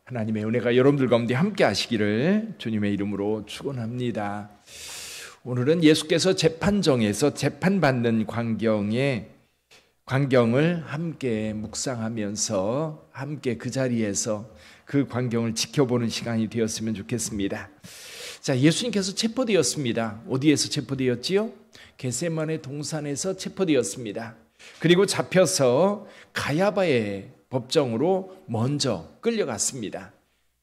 하나님의 은혜가 여러분들 가운데 함께 하시기를 주님의 이름으로 축원합니다. 오늘은 예수께서 재판정에서 재판받는 광경을 함께 묵상하면서 함께 그 자리에서 그 광경을 지켜보는 시간이 되었으면 좋겠습니다. 자, 예수님께서 체포되었습니다. 어디에서 체포되었지요? 겟세마네 동산에서 체포되었습니다. 그리고 잡혀서 가야바의 법정으로 먼저 끌려갔습니다.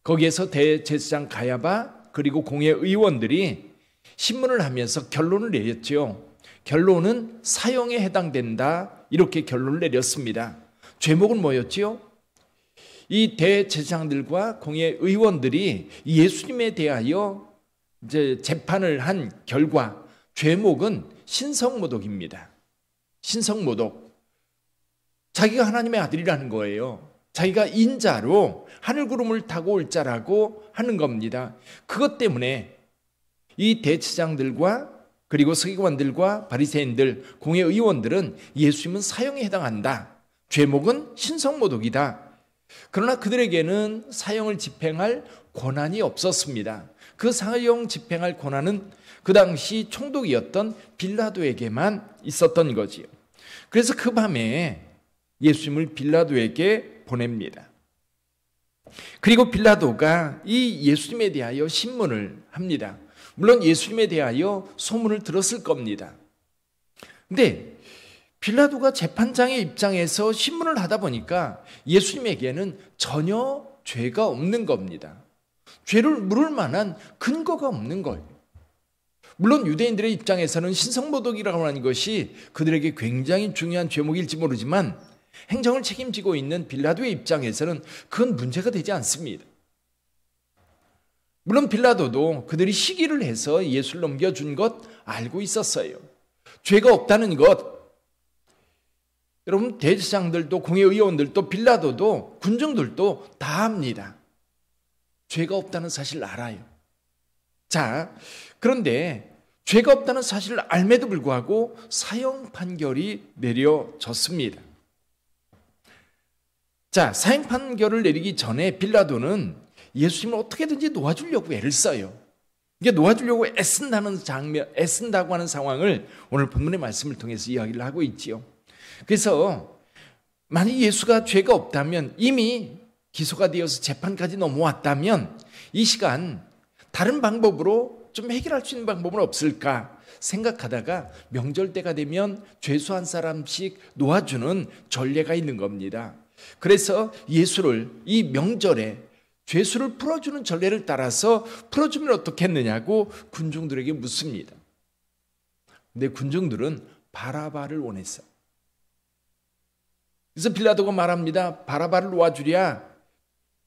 거기에서 대제사장 가야바 그리고 공회 의원들이 신문을 하면서 결론을 내렸죠. 결론은 사형에 해당된다, 이렇게 결론을 내렸습니다. 죄목은 뭐였지요? 이 대제사장들과 공회 의원들이 예수님에 대하여 이제 재판을 한 결과 죄목은 신성모독입니다. 신성모독. 자기가 하나님의 아들이라는 거예요. 자기가 인자로 하늘구름을 타고 올 자라고 하는 겁니다. 그것 때문에 이 대제사장들과 그리고 서기관들과 바리새인들, 공회 의원들은 예수님은 사형에 해당한다. 죄목은 신성모독이다. 그러나 그들에게는 사형을 집행할 권한이 없었습니다. 그 사형 집행할 권한은 그 당시 총독이었던 빌라도에게만 있었던 거지요. 그래서 그 밤에 예수님을 빌라도에게 보냅니다. 그리고 빌라도가 이 예수님에 대하여 신문을 합니다. 물론 예수님에 대하여 소문을 들었을 겁니다. 근데 빌라도가 재판장의 입장에서 신문을 하다 보니까 예수님에게는 전혀 죄가 없는 겁니다. 죄를 물을 만한 근거가 없는 거예요. 물론 유대인들의 입장에서는 신성모독이라고 하는 것이 그들에게 굉장히 중요한 죄목일지 모르지만 행정을 책임지고 있는 빌라도의 입장에서는 그건 문제가 되지 않습니다. 물론 빌라도도 그들이 시기를 해서 예수를 넘겨준 것 알고 있었어요. 죄가 없다는 것, 여러분 대제사장들도 공회 의원들도 빌라도도 군중들도 다 압니다. 죄가 없다는 사실을 알아요. 자, 그런데 죄가 없다는 사실을 알매도 불구하고 사형 판결이 내려졌습니다. 자, 사형 판결을 내리기 전에 빌라도는 예수님을 어떻게든지 놓아주려고 애를 써요. 이게 놓아주려고 애쓴다고 하는 상황을 오늘 본문의 말씀을 통해서 이야기를 하고 있지요. 그래서 만약 예수가 죄가 없다면, 이미 기소가 되어서 재판까지 넘어왔다면 이 시간 다른 방법으로 좀 해결할 수 있는 방법은 없을까 생각하다가 명절 때가 되면 죄수 한 사람씩 놓아주는 전례가 있는 겁니다. 그래서 예수를 이 명절에 죄수를 풀어주는 전례를 따라서 풀어주면 어떻겠느냐고 군중들에게 묻습니다. 근데 군중들은 바라바를 원했어요. 그래서 빌라도가 말합니다. 바라바를 놓아주랴,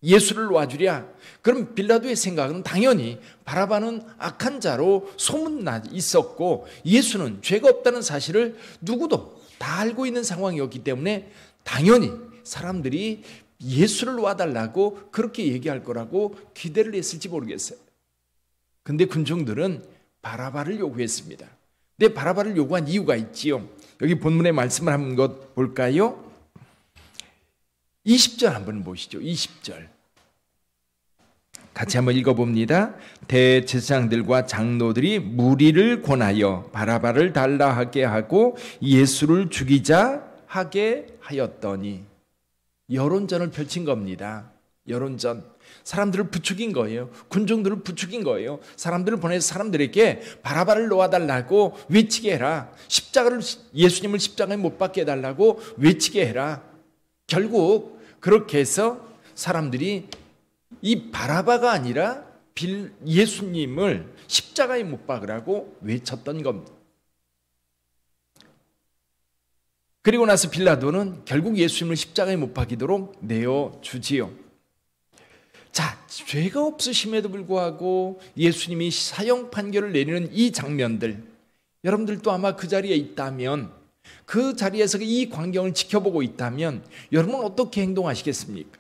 예수를 놓아주랴. 그럼 빌라도의 생각은 당연히 바라바는 악한 자로 소문나 있었고 예수는 죄가 없다는 사실을 누구도 다 알고 있는 상황이었기 때문에 당연히 사람들이 예수를 놓아달라고 그렇게 얘기할 거라고 기대를 했을지 모르겠어요. 근데 군중들은 바라바를 요구했습니다. 근데 바라바를 요구한 이유가 있지요. 여기 본문의 말씀을 한번 볼까요? 20절 한번 보시죠. 20절 같이 한번 읽어봅니다. 대제사장들과 장로들이 무리를 권하여 바라바를 달라 하게 하고 예수를 죽이자 하게 하였더니, 여론전을 펼친 겁니다. 여론전. 사람들을 부추긴 거예요. 군중들을 부추긴 거예요. 사람들을 보내서 사람들에게 바라바를 놓아달라고 외치게 해라. 예수님을 십자가에 못 박게 해달라고 외치게 해라. 결국 그렇게 해서 사람들이 이 바라바가 아니라 예수님을 십자가에 못 박으라고 외쳤던 겁니다. 그리고 나서 빌라도는 결국 예수님을 십자가에 못 박이도록 내어주지요. 자, 죄가 없으심에도 불구하고 예수님이 사형 판결을 내리는 이 장면들, 여러분들도 아마 그 자리에 있다면, 그 자리에서 이 광경을 지켜보고 있다면 여러분은 어떻게 행동하시겠습니까?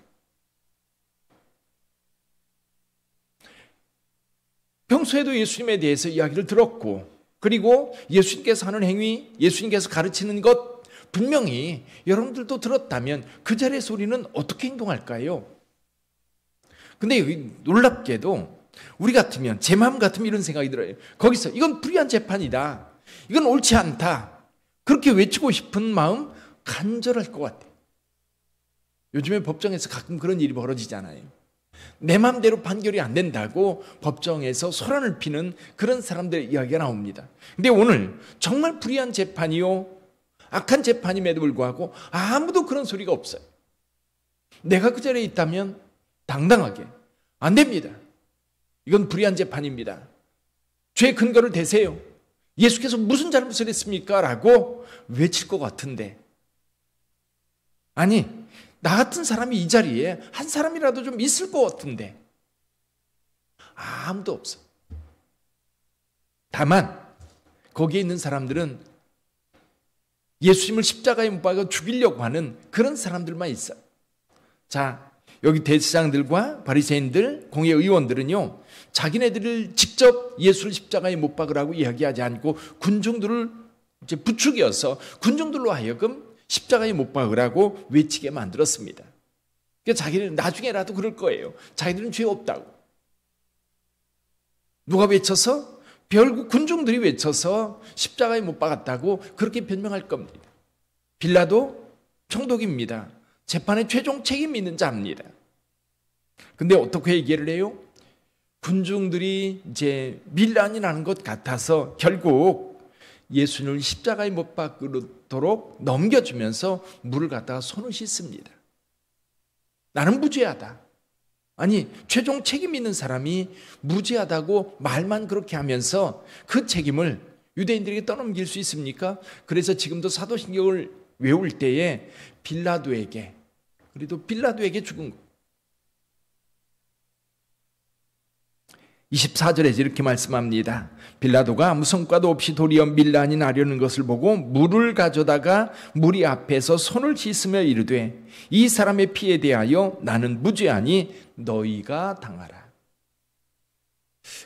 평소에도 예수님에 대해서 이야기를 들었고, 그리고 예수님께서 하는 행위, 예수님께서 가르치는 것 분명히 여러분들도 들었다면 그 자리에서 우리는 어떻게 행동할까요? 근데 여기 놀랍게도 우리 같으면, 제 마음 같으면 이런 생각이 들어요. 거기서 이건 불의한 재판이다, 이건 옳지 않다, 그렇게 외치고 싶은 마음 간절할 것 같아요. 요즘에 법정에서 가끔 그런 일이 벌어지잖아요. 내 마음대로 판결이 안 된다고 법정에서 소란을 피는 그런 사람들의 이야기가 나옵니다. 근데 오늘 정말 불의한 재판이요, 악한 재판임에도 불구하고 아무도 그런 소리가 없어요. 내가 그 자리에 있다면 당당하게 안 됩니다, 이건 불의한 재판입니다, 죄의 근거를 대세요, 예수께서 무슨 잘못을 했습니까? 라고 외칠 것 같은데, 아니 나 같은 사람이 이 자리에 한 사람이라도 좀 있을 것 같은데 아무도 없어. 다만 거기에 있는 사람들은 예수님을 십자가에 못 박아 죽이려고 하는 그런 사람들만 있어요. 자, 여기 대제사장들과 바리새인들, 공회 의원들은요, 자기네들을 직접 예수를 십자가에 못 박으라고 이야기하지 않고 군중들을 이제 부추겨서 군중들로 하여금 십자가에 못 박으라고 외치게 만들었습니다. 그러니까 자기는 나중에라도 그럴 거예요. 자기들은 죄 없다고. 누가 외쳐서? 결국 군중들이 외쳐서 십자가에 못 박았다고 그렇게 변명할 겁니다. 빌라도 총독입니다. 재판에 최종 책임 있는 자입니다. 근데 어떻게 얘기를 해요? 군중들이 이제 밀란이 나는 것 같아서 결국 예수님을 십자가에 못 박도록 넘겨주면서 물을 갖다가 손을 씻습니다. 나는 무죄하다. 아니, 최종 책임 있는 사람이 무죄하다고 말만 그렇게 하면서 그 책임을 유대인들에게 떠넘길 수 있습니까? 그래서 지금도 사도신경을 외울 때에 빌라도에게, 그래도 빌라도에게 죽은 거. 24절에 이렇게 말씀합니다. 빌라도가 아무 성과도 없이 도리어 밀란이 나려는 것을 보고 물을 가져다가 무리 앞에서 손을 씻으며 이르되 이 사람의 피에 대하여 나는 무죄하니 너희가 당하라.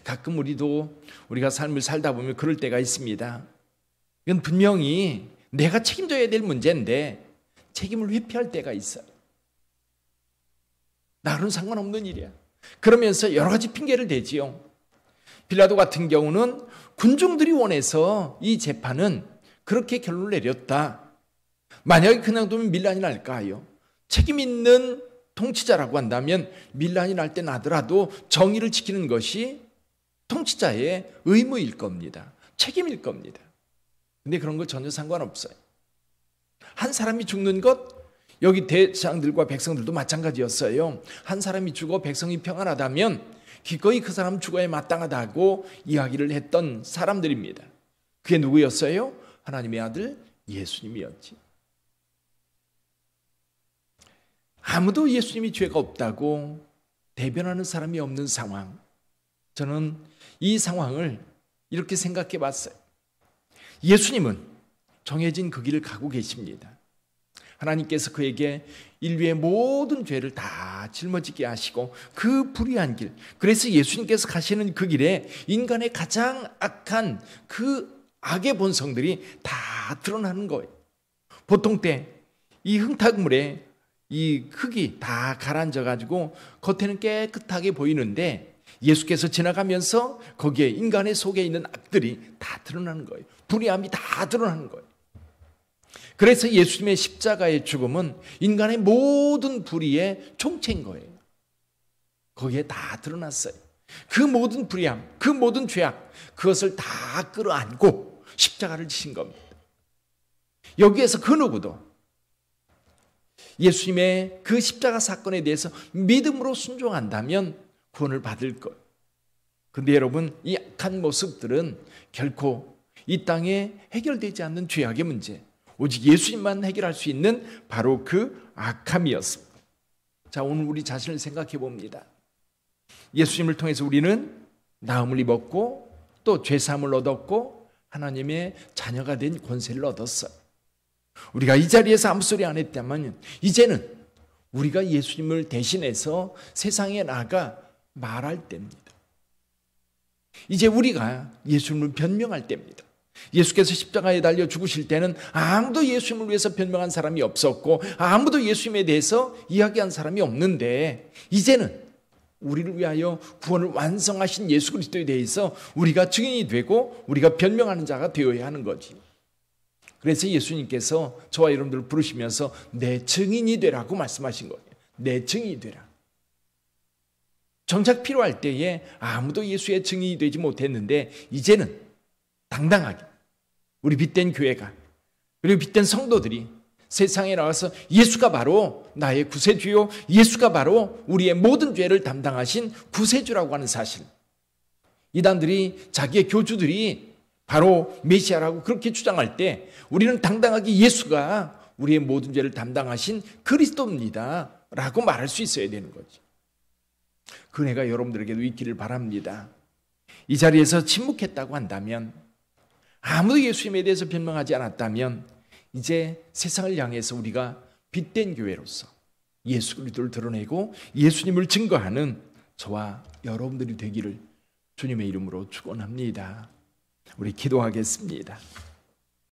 가끔 우리가 삶을 살다 보면 그럴 때가 있습니다. 이건 분명히 내가 책임져야 될 문제인데 책임을 회피할 때가 있어요. 나는 상관없는 일이야. 그러면서 여러 가지 핑계를 대지요. 빌라도 같은 경우는 군중들이 원해서 이 재판은 그렇게 결론을 내렸다. 만약에 그냥 두면 밀란이 날까요? 책임 있는 통치자라고 한다면 밀란이 날 때 나더라도 정의를 지키는 것이 통치자의 의무일 겁니다. 책임일 겁니다. 근데 그런 거 전혀 상관없어요. 한 사람이 죽는 것, 여기 대장들과 백성들도 마찬가지였어요. 한 사람이 죽어 백성이 평안하다면 기꺼이 그 사람 죽어야 마땅하다고 이야기를 했던 사람들입니다. 그게 누구였어요? 하나님의 아들 예수님이었지. 아무도 예수님이 죄가 없다고 대변하는 사람이 없는 상황. 저는 이 상황을 이렇게 생각해 봤어요. 예수님은 정해진 그 길을 가고 계십니다. 하나님께서 그에게 인류의 모든 죄를 다 짊어지게 하시고 그 불의한 길, 그래서 예수님께서 가시는 그 길에 인간의 가장 악한 그 악의 본성들이 다 드러나는 거예요. 보통 때 이 흙탕물에 이 흙이 다 가라앉아 가지고 겉에는 깨끗하게 보이는데 예수께서 지나가면서 거기에 인간의 속에 있는 악들이 다 드러나는 거예요. 불의함이 다 드러나는 거예요. 그래서 예수님의 십자가의 죽음은 인간의 모든 불의의 총체인 거예요. 거기에 다 드러났어요. 그 모든 불의함, 그 모든 죄악, 그것을 다 끌어안고 십자가를 지신 겁니다. 여기에서 그 누구도 예수님의 그 십자가 사건에 대해서 믿음으로 순종한다면 구원을 받을 것. 근데 여러분, 이 악한 모습들은 결코 이 땅에 해결되지 않는 죄악의 문제, 오직 예수님만 해결할 수 있는 바로 그 악함이었습니다. 자, 오늘 우리 자신을 생각해 봅니다. 예수님을 통해서 우리는 나음을 입었고 또 죄사함을 얻었고 하나님의 자녀가 된 권세를 얻었어요. 우리가 이 자리에서 아무 소리 안 했다면 이제는 우리가 예수님을 대신해서 세상에 나가 말할 때입니다. 이제 우리가 예수님을 변명할 때입니다. 예수께서 십자가에 달려 죽으실 때는 아무도 예수님을 위해서 변명한 사람이 없었고 아무도 예수님에 대해서 이야기한 사람이 없는데 이제는 우리를 위하여 구원을 완성하신 예수 그리스도에 대해서 우리가 증인이 되고 우리가 변명하는 자가 되어야 하는 거지. 그래서 예수님께서 저와 여러분들을 부르시면서 내 증인이 되라고 말씀하신 거예요. 내 증인이 되라. 정작 필요할 때에 아무도 예수의 증인이 되지 못했는데 이제는 당당하게 우리 빛된 교회가 그리고 빛된 성도들이 세상에 나와서 예수가 바로 나의 구세주요, 예수가 바로 우리의 모든 죄를 담당하신 구세주라고 하는 사실, 이단들이 자기의 교주들이 바로 메시아라고 그렇게 주장할 때 우리는 당당하게 예수가 우리의 모든 죄를 담당하신 그리스도입니다 라고 말할 수 있어야 되는 거지. 그 은혜가 여러분들에게도 있기를 바랍니다. 이 자리에서 침묵했다고 한다면, 아무도 예수님에 대해서 변명하지 않았다면 이제 세상을 향해서 우리가 빛된 교회로서 예수 그리스도를 드러내고 예수님을 증거하는 저와 여러분들이 되기를 주님의 이름으로 축원합니다. 우리 기도하겠습니다.